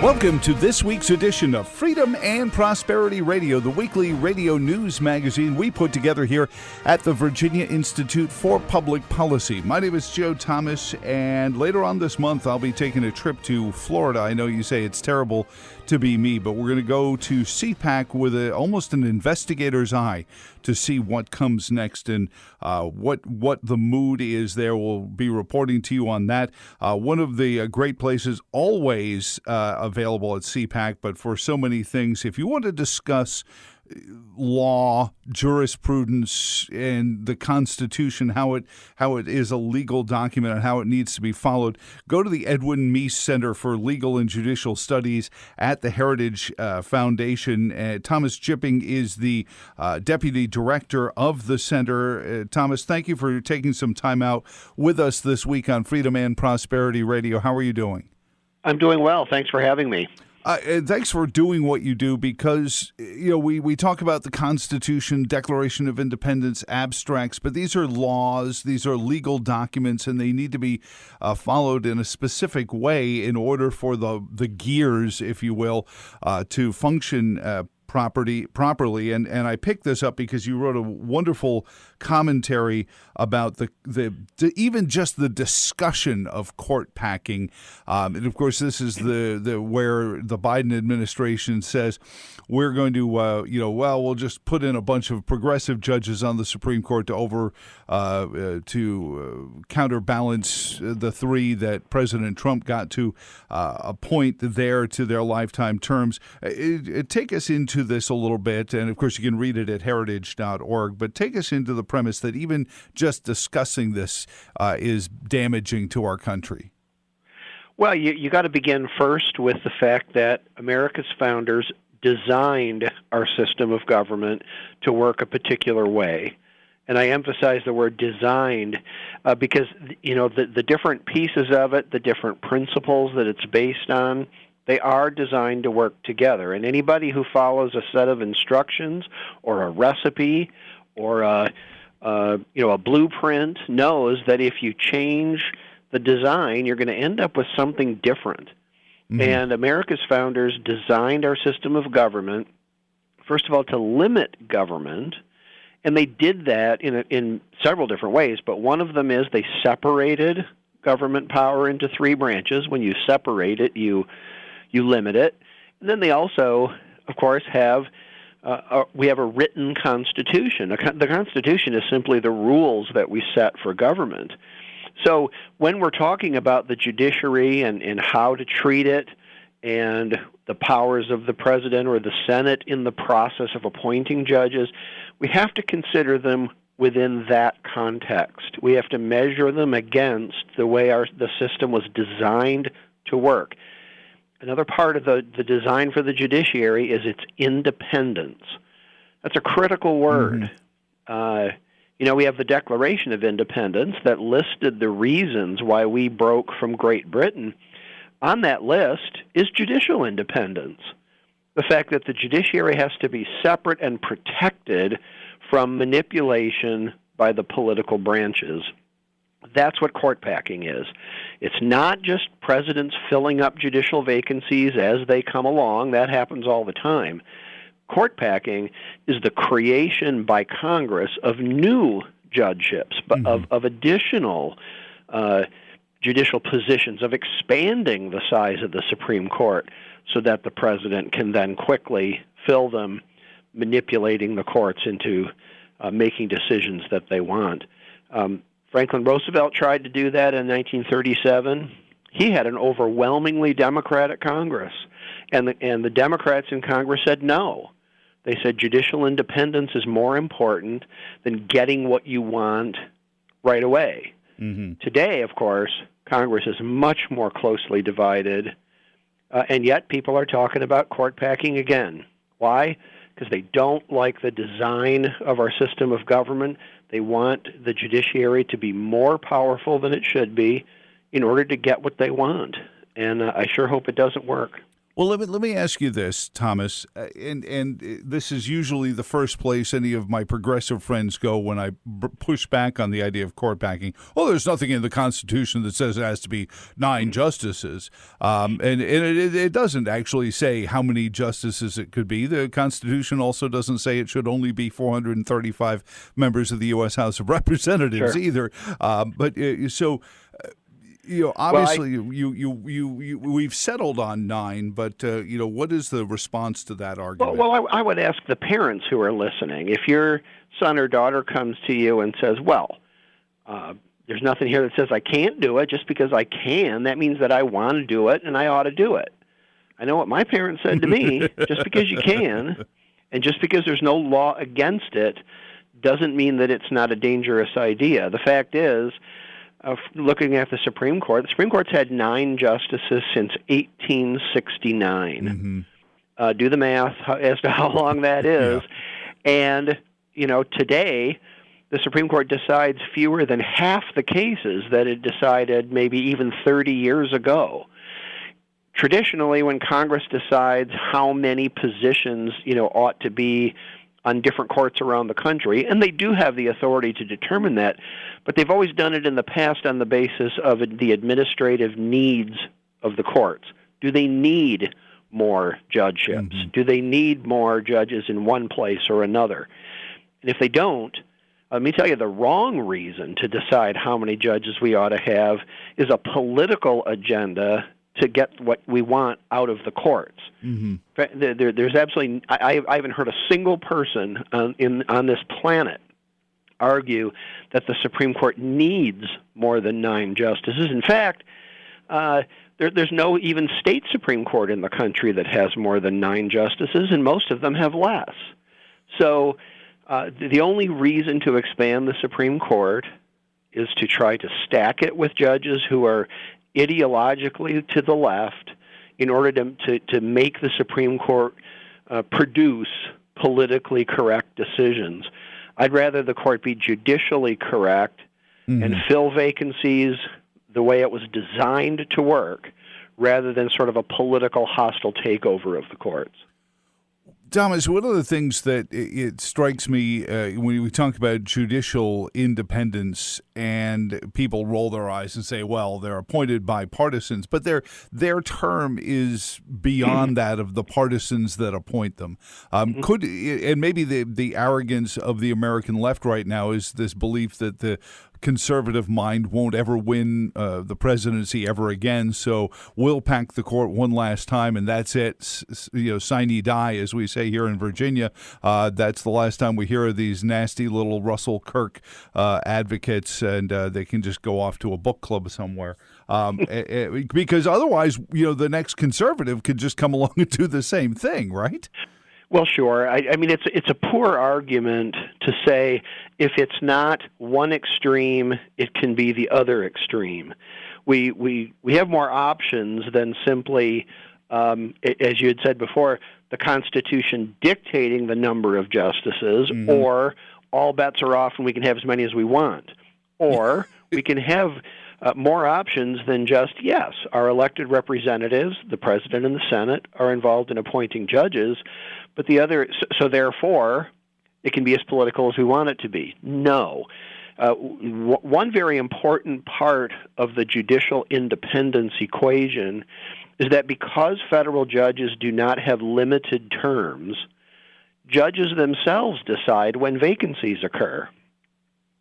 Welcome to this week's edition of Freedom and Prosperity Radio, the weekly radio news magazine we put together here at the Virginia Institute for Public Policy. My name is Joe Thomas, and later on this month, I'll be taking a trip to Florida. I know you say it's terrible to be me, but we're going to go to CPAC with almost an investigator's eye to see what comes next and what the mood is there. We'll be reporting to you on that. One of the great places always available at CPAC, but for so many things, if you want to discuss law, jurisprudence, and the Constitution, how it is a legal document and how it needs to be followed, go to the Edwin Meese Center for Legal and Judicial Studies at the Heritage Foundation. Thomas Jipping is the Deputy Director of the center. Thomas, thank you for taking some time out with us this week on Freedom and Prosperity Radio. How are you doing? I'm doing well. Thanks for having me. And thanks for doing what you do, because we talk about the Constitution, Declaration of Independence, abstracts, but these are laws, these are legal documents, and they need to be followed in a specific way in order for the gears, if you will, to function properly. And I picked this up because you wrote a wonderful commentary about the even just the discussion of court packing. And of course, this is the where the Biden administration says we're going to we'll just put in a bunch of progressive judges on the Supreme Court to counterbalance the three that President Trump got to appoint there to their lifetime terms. Take us into this a little bit, and of course you can read it at heritage.org, but take us into the premise that even just discussing this is damaging to our country. Well, you got to begin first with the fact that America's founders designed our system of government to work a particular way. And I emphasize the word designed because, the different pieces of it, the different principles that it's based on, they are designed to work together. And anybody who follows a set of instructions or a recipe or a blueprint knows that if you change the design, you're going to end up with something different. Mm-hmm. And America's founders designed our system of government, first of all, to limit government. And they did that in several different ways, but one of them is they separated government power into three branches. When you separate it, you limit it. And then they also, of course, we have a written Constitution. The Constitution is simply the rules that we set for government. So when we're talking about the judiciary and how to treat it and the powers of the president or the Senate in the process of appointing judges, we have to consider them within that context. We have to measure them against the way the system was designed to work. Another part of the design for the judiciary is its independence. That's a critical word. Mm-hmm. We have the Declaration of Independence that listed the reasons why we broke from Great Britain. On that list is judicial independence. The fact that the judiciary has to be separate and protected from manipulation by the political branches. That's what court packing is. It's not just presidents filling up judicial vacancies as they come along. That happens all the time. Court packing is the creation by Congress of new judgeships, mm-hmm. of additional judicial positions, of expanding the size of the Supreme Court so that the president can then quickly fill them, manipulating the courts into making decisions that they want. Franklin Roosevelt tried to do that in 1937. He had an overwhelmingly Democratic Congress, and the Democrats in Congress said no. They said judicial independence is more important than getting what you want right away. Mm-hmm. Today, of course, Congress is much more closely divided, and yet people are talking about court packing again. Why? Because they don't like the design of our system of government. They want the judiciary to be more powerful than it should be in order to get what they want. And I sure hope it doesn't work. Well, let me ask you this, Thomas, and this is usually the first place any of my progressive friends go when I push back on the idea of court packing. Well, there's nothing in the Constitution that says it has to be 9 justices, and it doesn't actually say how many justices it could be. The Constitution also doesn't say it should only be 435 members of the U.S. House of Representatives either. Obviously, we've settled on 9, but what is the response to that argument? Well, I would ask the parents who are listening. If your son or daughter comes to you and says, "Well, there's nothing here that says I can't do it. Just because I can, that means that I want to do it and I ought to do it." I know what my parents said to me: just because you can, and just because there's no law against it, doesn't mean that it's not a dangerous idea. The fact is, looking at the Supreme Court's had 9 justices since 1869. Mm-hmm. Do the math as to how long that is. Yeah. And, today, the Supreme Court decides fewer than half the cases that it decided maybe even 30 years ago. Traditionally, when Congress decides how many positions, ought to be on different courts around the country, and they do have the authority to determine that, but they've always done it in the past on the basis of the administrative needs of the courts. Do they need more judgeships? Mm-hmm. Do they need more judges in one place or another? And if they don't, let me tell you, the wrong reason to decide how many judges we ought to have is a political agenda to get what we want out of the courts. Mm-hmm. There's absolutely, I haven't heard a single person on this planet argue that the Supreme Court needs more than 9 justices. In fact, there's no even state Supreme Court in the country that has more than 9 justices, and most of them have less. So the only reason to expand the Supreme Court is to try to stack it with judges who are ideologically to the left in order to make the Supreme Court produce politically correct decisions. I'd rather the court be judicially correct and fill vacancies the way it was designed to work rather than sort of a political hostile takeover of the courts. Thomas, one of the things that it strikes me when we talk about judicial independence and people roll their eyes and say, well, they're appointed by partisans, but their term is beyond that of the partisans that appoint them. And maybe the arrogance of the American left right now is this belief that the conservative mind won't ever win the presidency ever again, so we'll pack the court one last time, and that's it. Sine die, as we say here in Virginia. That's the last time we hear of these nasty little Russell Kirk advocates, and they can just go off to a book club somewhere. Because otherwise, the next conservative could just come along and do the same thing, right? Well, sure. I mean, it's a poor argument to say if it's not one extreme, it can be the other extreme. We have more options than simply, as you had said before, the Constitution dictating the number of justices, or all bets are off and we can have as many as we want, or we can have more options than just, yes, our elected representatives, the President and the Senate, are involved in appointing judges, but the other, so therefore, it can be as political as we want it to be. No. One very important part of the judicial independence equation is that because federal judges do not have limited terms, judges themselves decide when vacancies occur.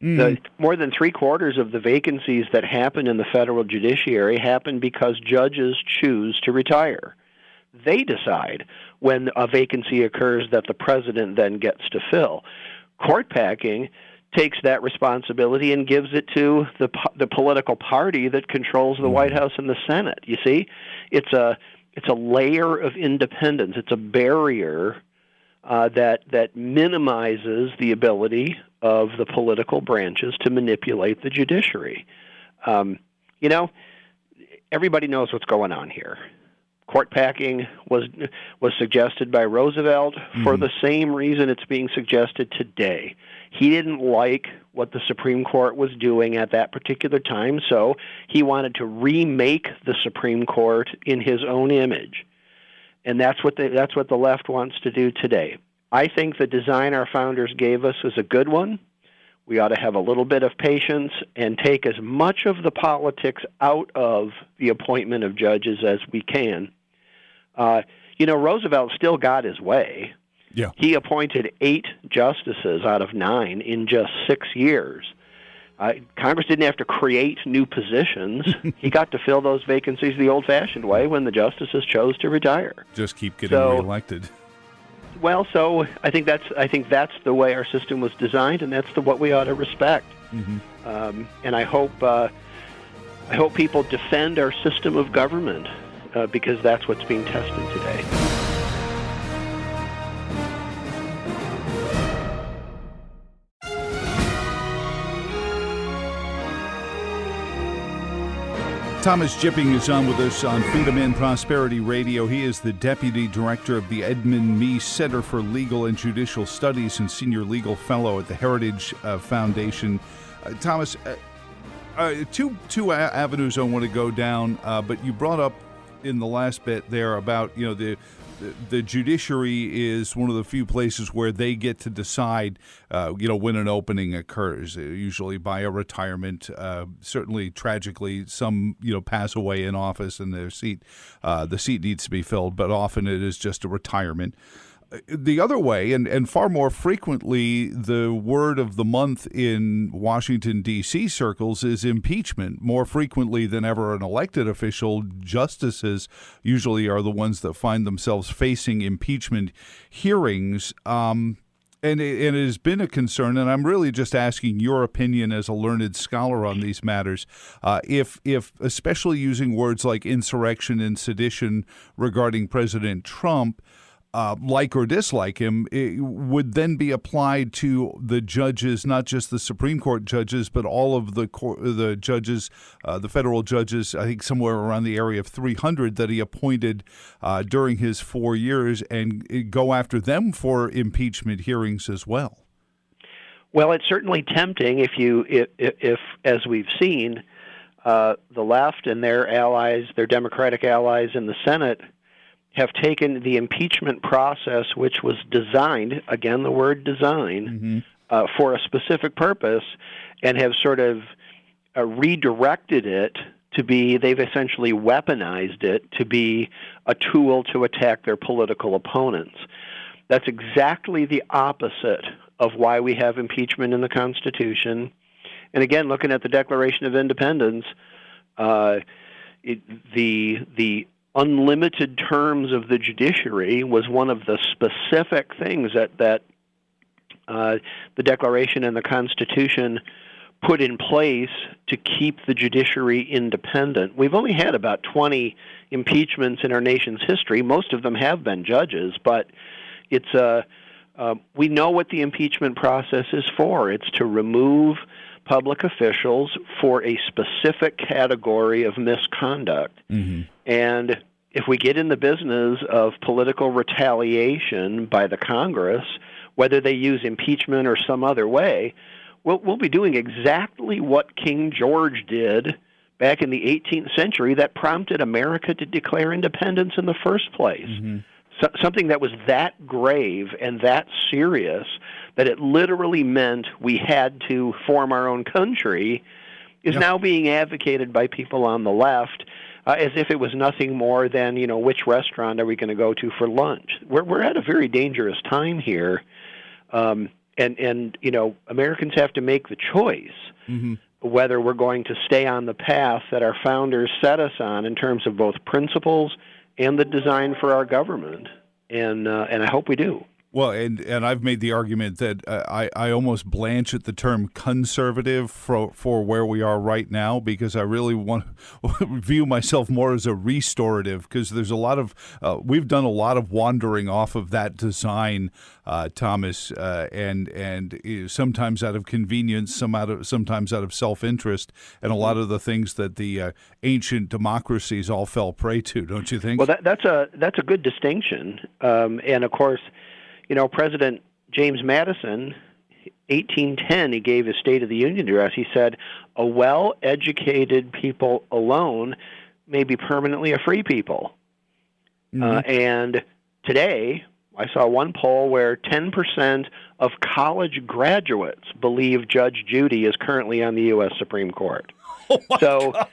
More than 3/4 of the vacancies that happen in the federal judiciary happen because judges choose to retire. They decide when a vacancy occurs that the president then gets to fill. Court packing takes that responsibility and gives it to the political party that controls the White House and the Senate. You see, it's a layer of independence. It's a barrier that minimizes the ability of the political branches to manipulate the judiciary. Everybody knows what's going on here. Court packing was suggested by Roosevelt for the same reason it's being suggested today. He didn't like what the Supreme Court was doing at that particular time, so he wanted to remake the Supreme Court in his own image. and that's what the left wants to do today. I think the design our founders gave us is a good one. We ought to have a little bit of patience and take as much of the politics out of the appointment of judges as we can. Roosevelt still got his way. Yeah. He appointed 8 justices out of 9 in just 6 years. Congress didn't have to create new positions. He got to fill those vacancies the old-fashioned way when the justices chose to retire. Just keep getting reelected. Well, so I think that's the way our system was designed, and that's what we ought to respect. Mm-hmm. And I hope people defend our system of government because that's what's being tested today. Thomas Jipping is on with us on Freedom and Prosperity Radio. He is the Deputy Director of the Edmund Meese Center for Legal and Judicial Studies and Senior Legal Fellow at the Heritage Foundation. Thomas, two avenues I want to go down, but you brought up in the last bit there about, the judiciary is one of the few places where they get to decide, when an opening occurs, usually by a retirement. Certainly, tragically, some, pass away in office and the seat needs to be filled, but often it is just a retirement. The other way, and far more frequently, the word of the month in Washington, D.C. circles is impeachment. More frequently than ever, an elected official, justices usually are the ones that find themselves facing impeachment hearings. And it has been a concern, and I'm really just asking your opinion as a learned scholar on these matters. If especially using words like insurrection and sedition regarding President Trump, like or dislike him, it would then be applied to the judges, not just the Supreme Court judges, but all of the judges, the federal judges, I think somewhere around the area of 300 that he appointed during his 4 years, and go after them for impeachment hearings as well. Well, it's certainly tempting if as we've seen, the left and their allies, their Democratic allies in the Senate, have taken the impeachment process, which was designed, again the word design, for a specific purpose, and have sort of redirected it to be, they've essentially weaponized it to be a tool to attack their political opponents. That's exactly the opposite of why we have impeachment in the Constitution. And again, looking at the Declaration of Independence, the unlimited terms of the judiciary was one of the specific things that the Declaration and the Constitution put in place to keep the judiciary independent. We've only had about 20 impeachments in our nation's history. Most of them have been judges, but we know what the impeachment process is for. It's to remove public officials for a specific category of misconduct. Mm-hmm. And if we get in the business of political retaliation by the Congress, whether they use impeachment or some other way, we'll be doing exactly what King George did back in the 18th century that prompted America to declare independence in the first place. Mm-hmm. Something that was that grave and that serious that it literally meant we had to form our own country is now being advocated by people on the left as if it was nothing more than, which restaurant are we going to go to for lunch? We're at a very dangerous time here, and Americans have to make the choice whether we're going to stay on the path that our founders set us on in terms of both principles and the design for our government, and I hope we do. Well, and I've made the argument that I almost blanch at the term conservative for where we are right now, because I really want to view myself more as a restorative, because there's a lot of we've done a lot of wandering off of that design, Thomas, and sometimes out of convenience, sometimes out of self-interest, and a lot of the things that the ancient democracies all fell prey to. Don't you think? Well, that's a good distinction, and of course, President James Madison, 1810, he gave his State of the Union address. He said, "A well-educated people alone may be permanently a free people." And today, I saw one poll where 10% of college graduates believe Judge Judy is currently on the U.S. Supreme Court. Oh my God.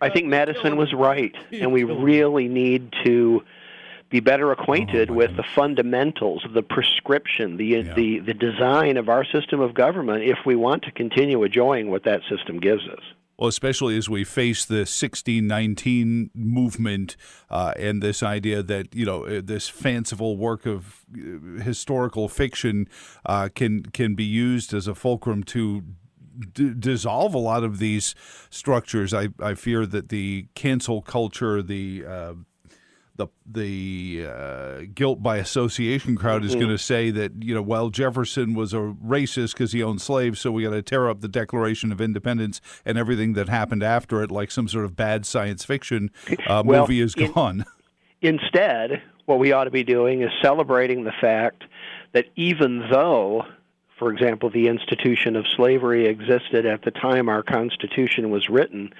I think Madison was right, and we really need to be better acquainted with the fundamentals, the prescription, the design of our system of government if we want to continue enjoying what that system gives us. Well, especially as we face the 1619 movement and this idea that, this fanciful work of historical fiction can be used as a fulcrum to dissolve a lot of these structures. I fear that the cancel culture, the guilt by association crowd is going to say that, Jefferson was a racist because he owned slaves, so we got to tear up the Declaration of Independence, and everything that happened after it, like some sort of bad science fiction movie, is gone. Instead, what we ought to be doing is celebrating the fact that even though, for example, the institution of slavery existed at the time our Constitution was written,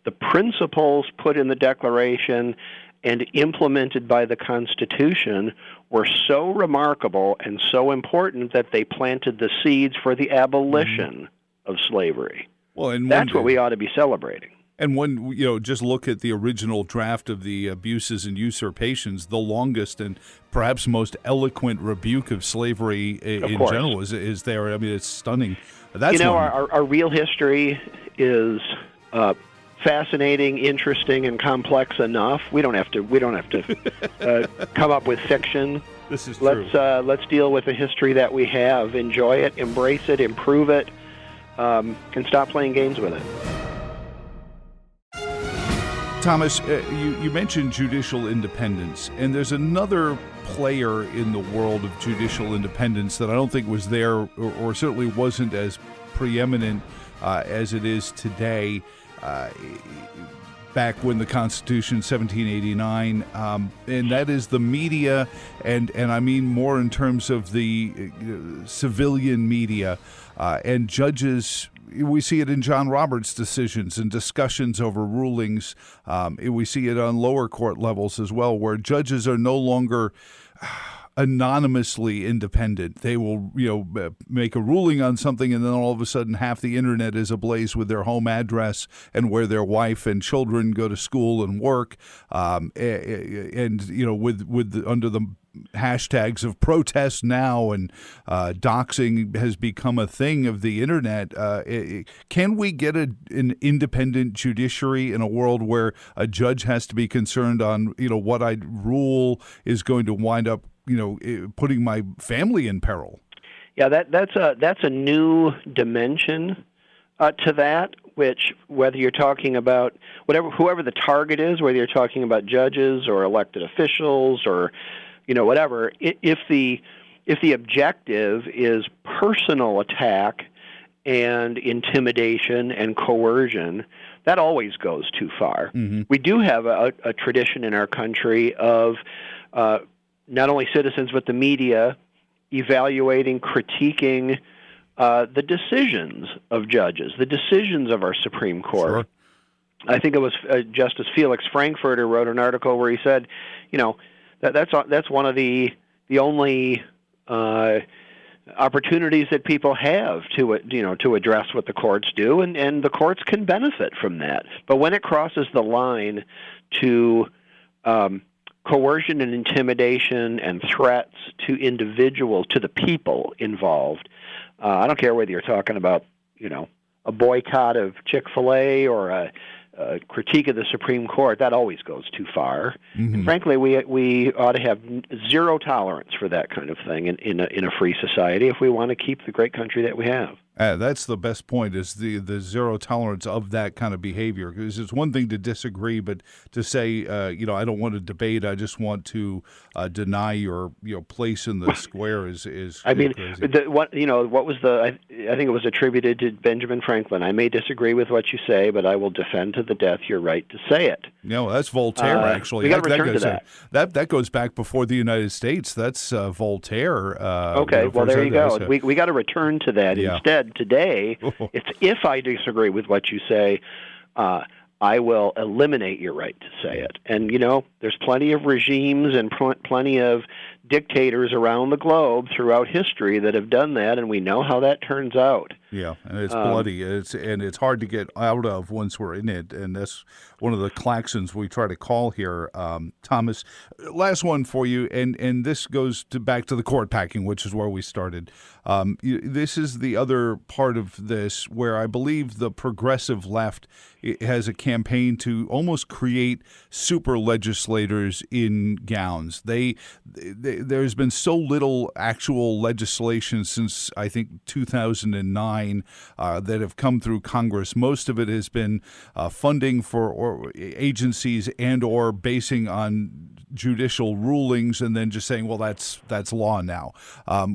the principles put in the Declaration and implemented by the Constitution were so remarkable and so important that they planted the seeds for the abolition of slavery. Well, and that's what we ought to be celebrating. And when, just look at the original draft of the Abuses and Usurpations, the longest and perhaps most eloquent rebuke of slavery in general is there. I mean, it's stunning. That's our real history is fascinating, interesting, and complex enough. We don't have to come up with fiction. This is true. Let's deal with the history that we have, enjoy it, embrace it, improve it, and stop playing games with it. Thomas, you mentioned judicial independence, and there's another player in the world of judicial independence that I don't think was there or certainly wasn't as preeminent as it is today. Back when the Constitution, 1789, and that is the media, and I mean more in terms of the civilian media and judges. We see it in John Roberts' decisions and discussions over rulings. We see it on lower court levels as well, where judges are no longer anonymously independent. They will, make a ruling on something, and then all of a sudden half the internet is ablaze with their home address and where their wife and children go to school and work. And with under the hashtags of protest now and doxing has become a thing of the internet. Can we get an independent judiciary in a world where a judge has to be concerned on, what I rule is going to wind up, putting my family in peril? Yeah, that's a new dimension to that, which whether you're talking about whoever the target is, whether you're talking about judges or elected officials or whatever, if the objective is personal attack and intimidation and coercion, that always goes too far. Mm-hmm. We do have a tradition in our country of not only citizens but the media evaluating, critiquing the decisions of judges, the decisions of our Supreme Court. Sure. I think it was Justice Felix Frankfurter wrote an article where he said, that's one of the only opportunities that people have to address what the courts do, and the courts can benefit from that. But when it crosses the line to coercion and intimidation and threats to individuals, to the people involved, I don't care whether you're talking about a boycott of Chick-fil-A or a critique of the Supreme Court, that always goes too far. Mm-hmm. And frankly, we ought to have zero tolerance for that kind of thing in a free society if we want to keep the great country that we have. That's the best point, is the zero tolerance of that kind of behavior. Because it's one thing to disagree, but to say, I don't want to debate, I just want to deny your place in the square is I mean, crazy. what was I think it was attributed to Benjamin Franklin. I may disagree with what you say, but I will defend to the death your right to say it. That's Voltaire, actually. We got to return to that. That goes back before the United States. That's Voltaire. Okay, well, there you go. We got to return to that instead. Today, it's if I disagree with what you say, I will eliminate your right to say it. And, there's plenty of regimes and plenty of dictators around the globe throughout history that have done that, and we know how that turns out. Yeah, and it's bloody. It's hard to get out of once we're in it, and that's one of the claxons we try to call here. Thomas, last one for you, and this goes back to the court packing, which is where we started. This is the other part of this where I believe the progressive left has a campaign to almost create super legislators in gowns. There's been so little actual legislation since, I think, 2009 that have come through Congress. Most of it has been funding for agencies and or basing on judicial rulings and then just saying, well, that's law now.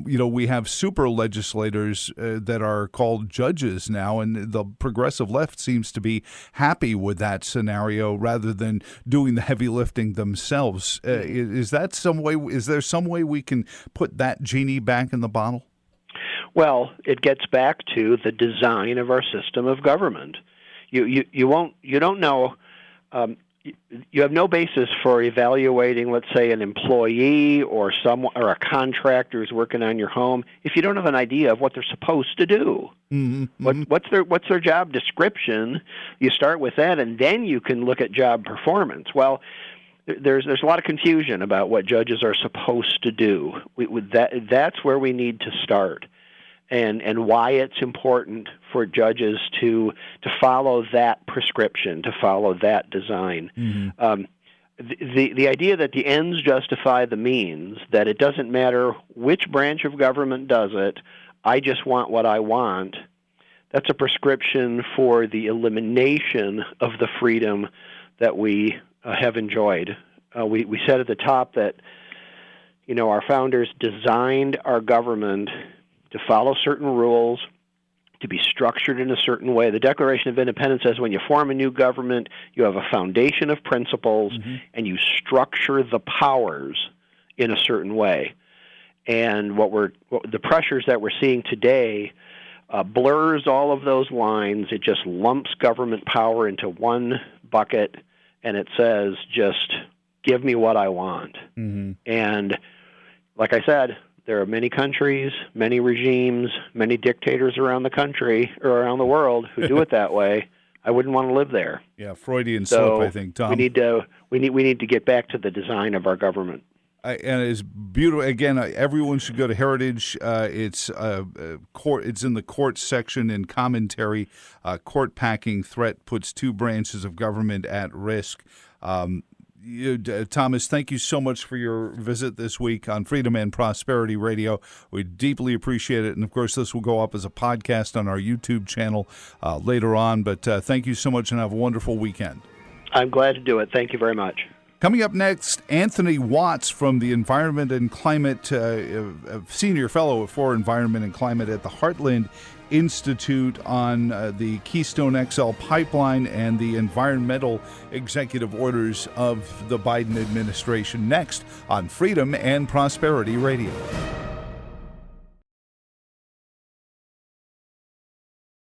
We have super legislators that are called judges now, and the progressive left seems to be happy with that scenario rather than doing the heavy lifting themselves. Is there some way we can put that genie back in the bottle? Well, it gets back to the design of our system of government. You don't know. You have no basis for evaluating, let's say, an employee or a contractor who's working on your home if you don't have an idea of what they're supposed to do. Mm-hmm. What's their job description? You start with that, and then you can look at job performance. Well, there's a lot of confusion about what judges are supposed to do. That's where we need to start. And why it's important for judges to follow that prescription, to follow that design. Mm-hmm. The idea that the ends justify the means, that it doesn't matter which branch of government does it, I just want what I want, that's a prescription for the elimination of the freedom that we have enjoyed. We said at the top that, our founders designed our government to follow certain rules, to be structured in a certain way. The Declaration of Independence says when you form a new government, you have a foundation of principles, mm-hmm. and you structure the powers in a certain way. And the pressures that we're seeing today blurs all of those lines. It just lumps government power into one bucket, and it says, just give me what I want. Mm-hmm. And like I said, there are many countries, many regimes, many dictators around the country or around the world who do it that way. I wouldn't want to live there. Yeah, Freudian slip, I think, Tom. We need to get back to the design of our government. And it's beautiful. Again, everyone should go to Heritage. It's in the court section in commentary. Court packing threat puts two branches of government at risk. Thomas, thank you so much for your visit this week on Freedom and Prosperity Radio. We deeply appreciate it. And, of course, this will go up as a podcast on our YouTube channel later on. But thank you so much and have a wonderful weekend. I'm glad to do it. Thank you very much. Coming up next, Anthony Watts from the Environment and Climate, Senior Fellow for Environment and Climate at the Heartland Institute on the Keystone XL pipeline and the environmental executive orders of the Biden administration. Next on Freedom and Prosperity Radio.